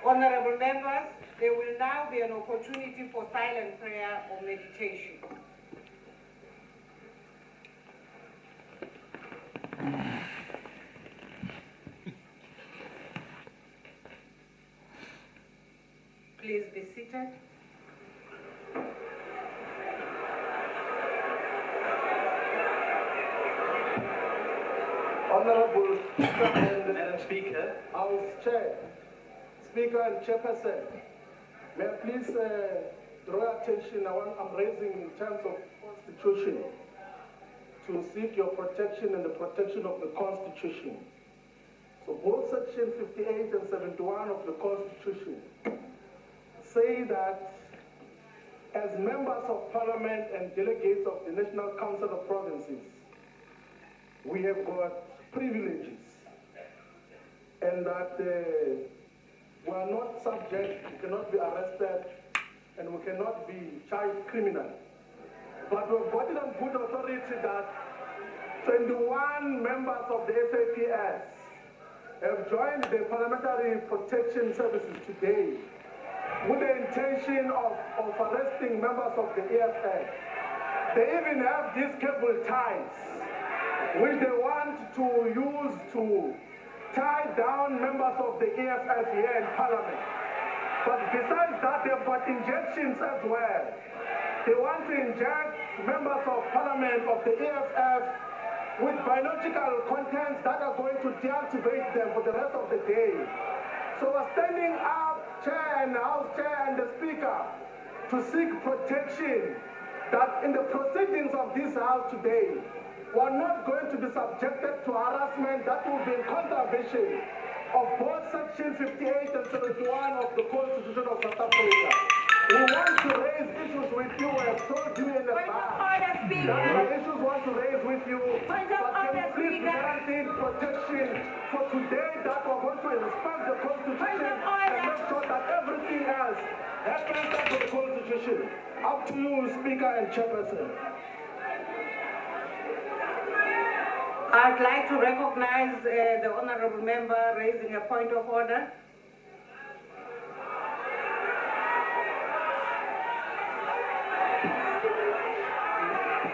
Honorable members, there will now be an opportunity for silent prayer or meditation. Please be seated. Honorable Speaker and Madam Speaker, House Chair, Speaker and Chairperson, may I please draw your attention. I'm raising in terms of Constitution to seek your protection and the protection of the Constitution. So both Section 58 and 71 of the Constitution say that as members of Parliament and delegates of the National Council of Provinces, we have got privileges, and that we are not subject, we cannot be arrested, and we cannot be charged criminal. But we've got it on good authority that 21 members of the SAPS have joined the Parliamentary Protection Services today with the intention of arresting members of the EFF. They even have these cable ties, which they want to use to tie down members of the EFF here in Parliament. But besides that, they've got injections as well. They want to inject members of Parliament of the EFF with biological contents that are going to deactivate them for the rest of the day. So we're standing up, Chair and House Chair and the Speaker, to seek protection that in the proceedings of this House today, we're not going to be subjected to harassment that will be in contravention of both Section 58 and 71 of the Constitution of South Africa. We want to raise issues with you. I have told you in the past that the issues we want to raise with you. But can you please guarantee protection for today that we're going to respect the Constitution and make sure that everything else happens under the Constitution. Up to you, Speaker and Chairperson. I'd like to recognize the honorable member raising a point of order.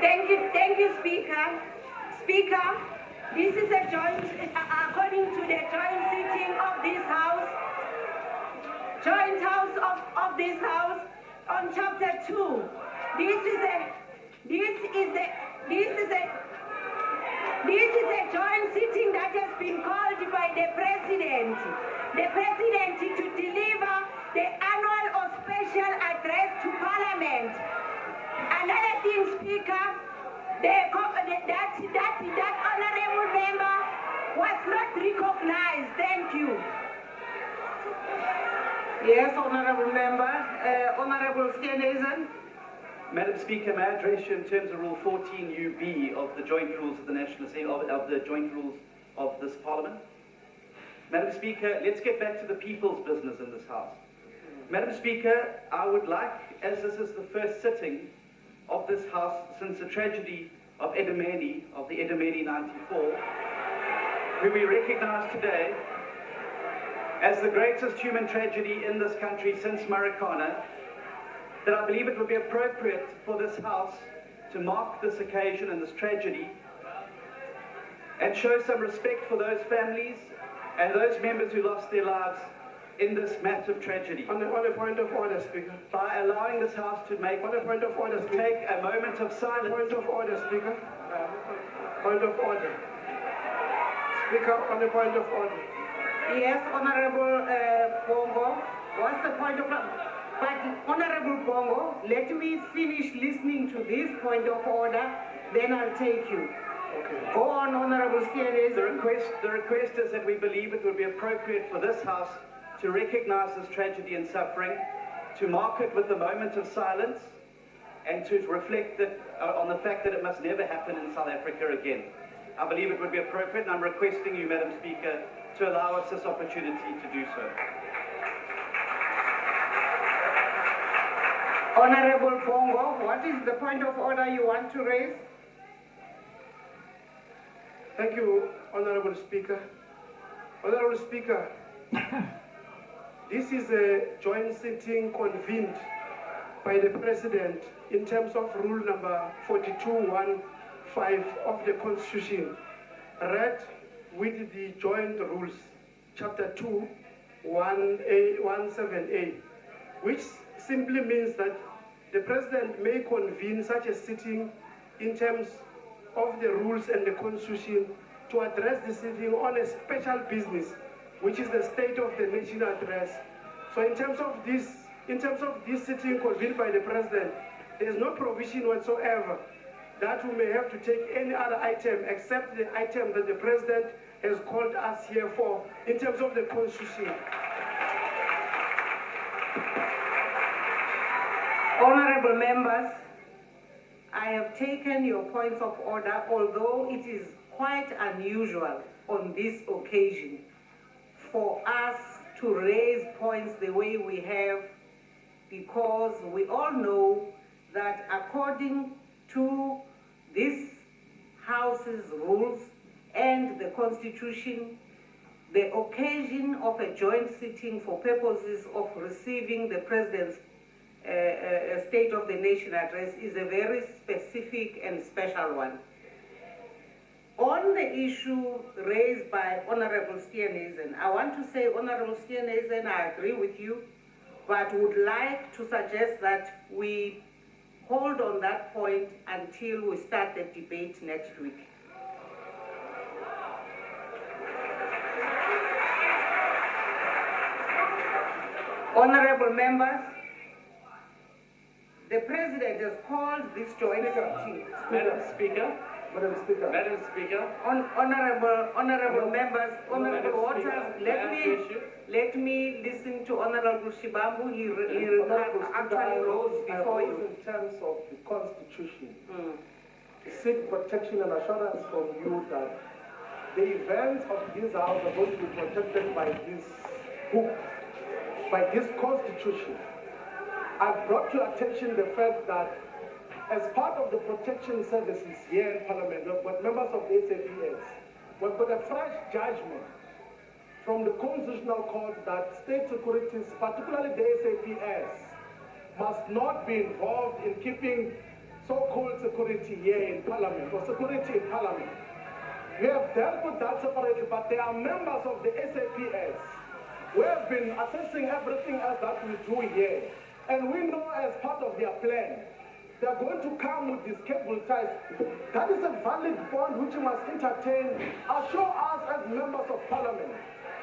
Thank you, Speaker. Speaker, this is a joint, according to the joint sitting of this House, joint House of this House on Chapter 2. This is a joint sitting that has been called by the President to deliver the annual or special address to Parliament. Another thing, Speaker, that honorable member was not recognized. Thank you. Yes, honorable member. Honorable Skenezen. Madam Speaker, may I address you in terms of Rule 14UB of the Joint Rules of the National Assembly, of the Joint Rules of this Parliament? Madam Speaker, let's get back to the people's business in this House. Madam Speaker, I would like, as this is the first sitting of this House since the tragedy of Edemene, of the Edemene 94, who we recognize today as the greatest human tragedy in this country since Marikana, that I believe it would be appropriate for this House to mark this occasion and this tragedy and show some respect for those families and those members who lost their lives in this massive tragedy. On a point of order, Speaker. By allowing this House to make On a point of order, to Speaker. take a moment of silence. Point of order, Speaker. Point of order. Speaker, on a point of order. Yes, Honorable Bongo. What's the point of order? But Honorable Bongo, let me finish listening to this point of order, then I'll take you. Okay. Go on, Honorable Skenezen. The request is that we believe it would be appropriate for this House to recognize this tragedy and suffering, to mark it with a moment of silence, and to reflect that, on the fact that it must never happen in South Africa again. I believe it would be appropriate, and I'm requesting you, Madam Speaker, to allow us this opportunity to do so. Honorable Bongo, what is the point of order you want to raise? Thank you, Honorable Speaker. Honorable Speaker, this this is a joint sitting convened by the President in terms of rule number 42.1.5 of the Constitution, read with the joint rules, chapter 2, 17A, which simply means that the President may convene such a sitting in terms of the rules and the Constitution to address the sitting on a special business, which is the State of the Nation address. So in terms of this sitting convened by the President, there is no provision whatsoever that we may have to take any other item except the item that the President has called us here for in terms of the Constitution. Honorable members, I have taken your points of order, although it is quite unusual on this occasion for us to raise points the way we have, because we all know that according to this House's rules and the Constitution, the occasion of a joint sitting for purposes of receiving the President's State of the Nation address is a very specific and special one. On the issue raised by Honorable Steenhuisen, I want to say, Honorable Steenhuisen, I agree with you, but would like to suggest that we hold on that point until we start the debate next week. Honorable members, the President has called this joint sitting. Madam Speaker. Madam Speaker. Madam Speaker. Honorable members, Honorable Waters, Speaker, let me listen to Honorable Shibambu. He actually rose before you. In terms of the Constitution, seek protection and assurance from you that the events of this House are going to be protected by this book, by this Constitution. I've brought to your attention the fact that as part of the protection services here in Parliament, we've got members of the SAPS. We've got a fresh judgment from the Constitutional Court that state securities, particularly the SAPS, must not be involved in keeping so-called security here in Parliament, or security in Parliament. We have dealt with that separately, but there are members of the SAPS who have been assessing everything else that we do here. And we know as part of their plan, they are going to come with these cable ties. That is a valid bond which you must entertain. Assure us as members of Parliament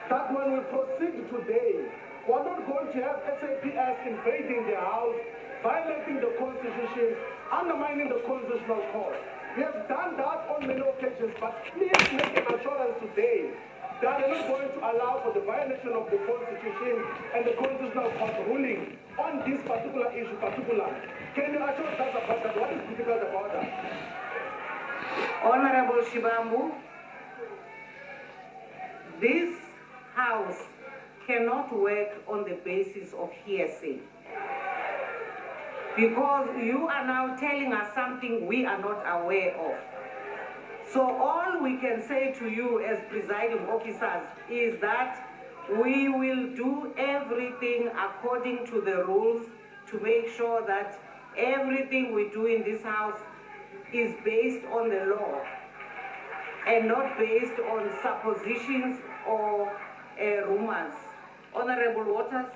that when we proceed today, we are not going to have SAPS invading the House, violating the Constitution, undermining the Constitutional Court. We have done that on many occasions, but please make an assurance today that they are not going to allow for the violation of the Constitution and the Constitutional Court ruling on this particular issue, Can you assure us about that? What is difficult about that? Honorable Shibambu, this House cannot work on the basis of hearsay, because you are now telling us something we are not aware of. So all we can say to you as presiding officers is that we will do everything according to the rules to make sure that everything we do in this House is based on the law and not based on suppositions or rumors. Honorable Waters.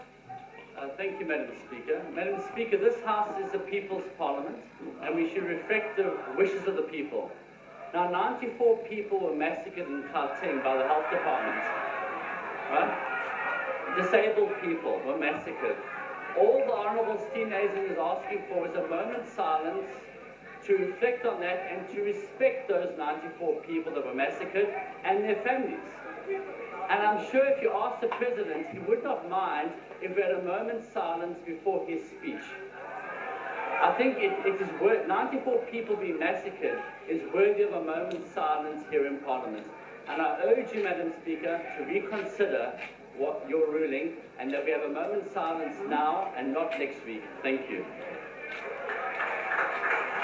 Thank you, Madam Speaker. Madam Speaker, this House is a people's parliament, and we should reflect the wishes of the people. Now, 94 people were massacred in Gauteng by the health department. Right? Disabled people were massacred. All the Honourable Steenhuisen is asking for is a moment's silence to reflect on that and to respect those 94 people that were massacred and their families. And I'm sure if you ask the President, he would not mind if we had a moment's silence before his speech. I think it is worth, 94 people being massacred is worthy of a moment's silence here in Parliament. And I urge you, Madam Speaker, to reconsider what your ruling and that we have a moment's silence now and not next week. Thank you.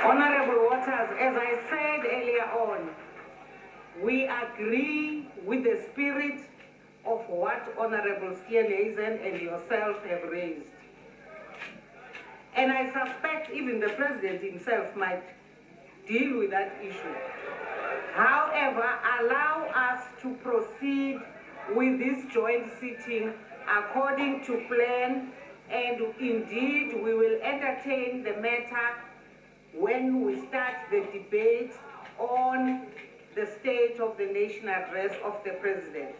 Honorable Waters, as I said earlier on, we agree with the spirit of what Honorable Steenhuisen and yourself have raised. And I suspect even the President himself might deal with that issue. However, allow us to proceed with this joint sitting according to plan, and indeed we will entertain the matter when we start the debate on the State of the Nation address of the President.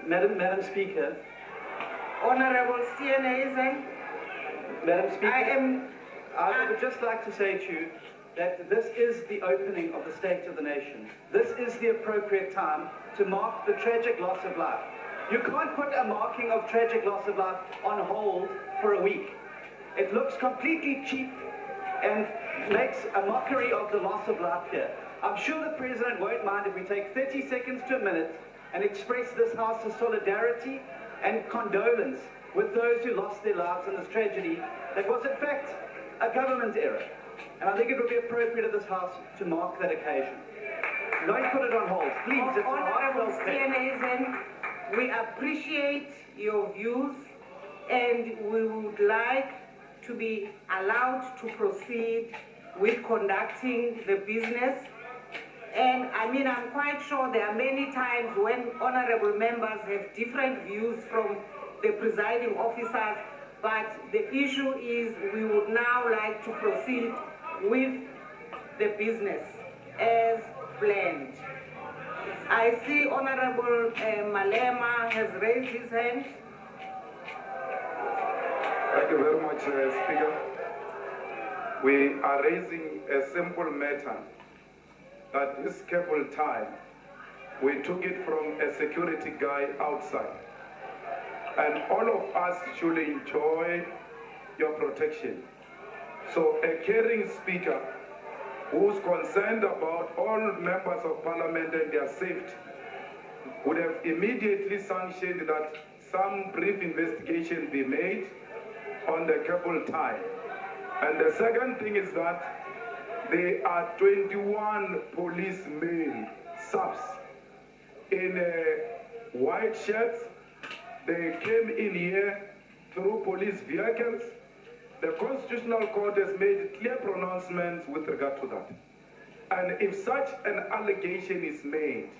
Madam Speaker. Honorable Steenhuisen, Madam Speaker, I would just like to say to you that this is the opening of the State of the Nation. This is the appropriate time to mark the tragic loss of life. You can't put a marking of tragic loss of life on hold for a week. It looks completely cheap and makes a mockery of the loss of life here. I'm sure the President won't mind if we take 30 seconds to a minute and express this House's solidarity and condolence with those who lost their lives in this tragedy that was in fact a government error. And I think it would be appropriate of this House to mark that occasion. Don't put it on hold, please. It's Honorable Steenhuisen, we appreciate your views and we would like to be allowed to proceed with conducting the business. And I mean, I'm quite sure there are many times when honorable members have different views from the presiding officers, but the issue is we would now like to proceed with the business as planned. I see Honorable Malema has raised his hand. Thank you very much, Speaker. We are raising a simple matter that this cable tie, we took it from a security guy outside. And all of us should enjoy your protection. So a caring speaker who's concerned about all members of parliament and their safety would have immediately sanctioned that some brief investigation be made on the cable tie. And the second thing is that there are 21 policemen, subs, in white shirts. They came in here through police vehicles. The Constitutional Court has made clear pronouncements with regard to that. And if such an allegation is made,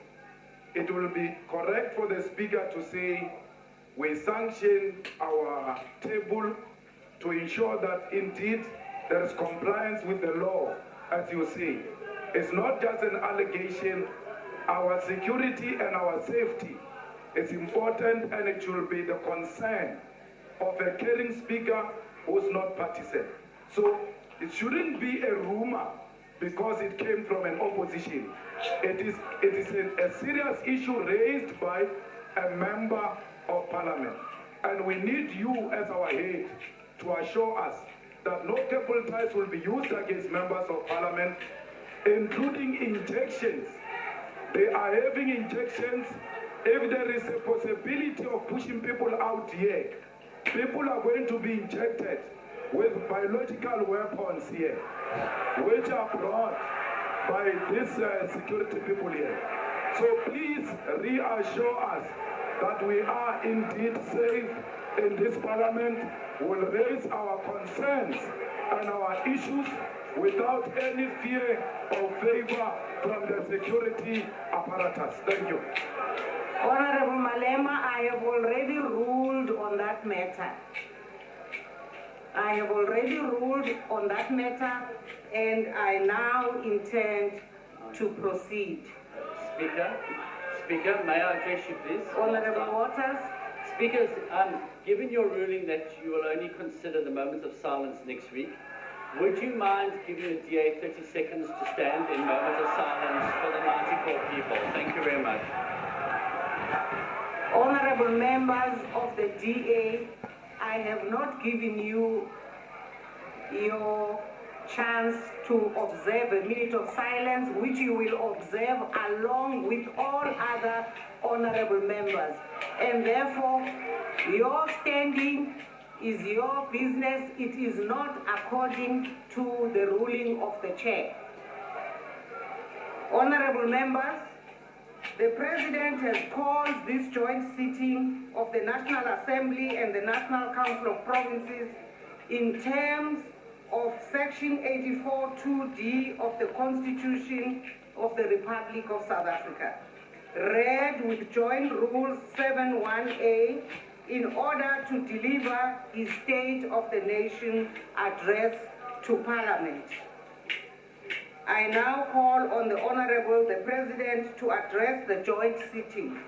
it will be correct for the Speaker to say, we sanction our table to ensure that indeed there is compliance with the law, as you say. It's not just an allegation. Our security and our safety is important, and it should be the concern of a caring speaker who's not partisan. So it shouldn't be a rumor because it came from an opposition. It is a serious issue raised by a member of parliament. And we need you as our head to assure us that no cable ties will be used against members of parliament, including injections. They are having injections. If there is a possibility of pushing people out here, people are going to be injected with biological weapons here, which are brought by these security people here. So please reassure us that we are indeed safe in this parliament. We'll raise our concerns and our issues without any fear or favor from the security apparatus. Thank you. Honorable Malema, I have already ruled on that matter. I have already ruled on that matter, and I now intend to proceed. Speaker, may I address you, please? Honorable Waters. Speakers, given your ruling that you will only consider the moment of silence next week, would you mind giving the DA 30 seconds to stand in moment of silence for the 94 people? Thank you very much. Honorable members of the DA, I have not given you your chance to observe a minute of silence, which you will observe along with all other honorable members. And therefore, your standing is your business. It is not according to the ruling of the chair. Honorable members, The President has called this joint sitting of the National Assembly and the National Council of Provinces in terms of Section 84(2)(d) of the Constitution of the Republic of South Africa, read with Joint Rules 7(1)(a) in order to deliver his State of the Nation address to Parliament. I now call on the Honorable the President to address the joint sitting.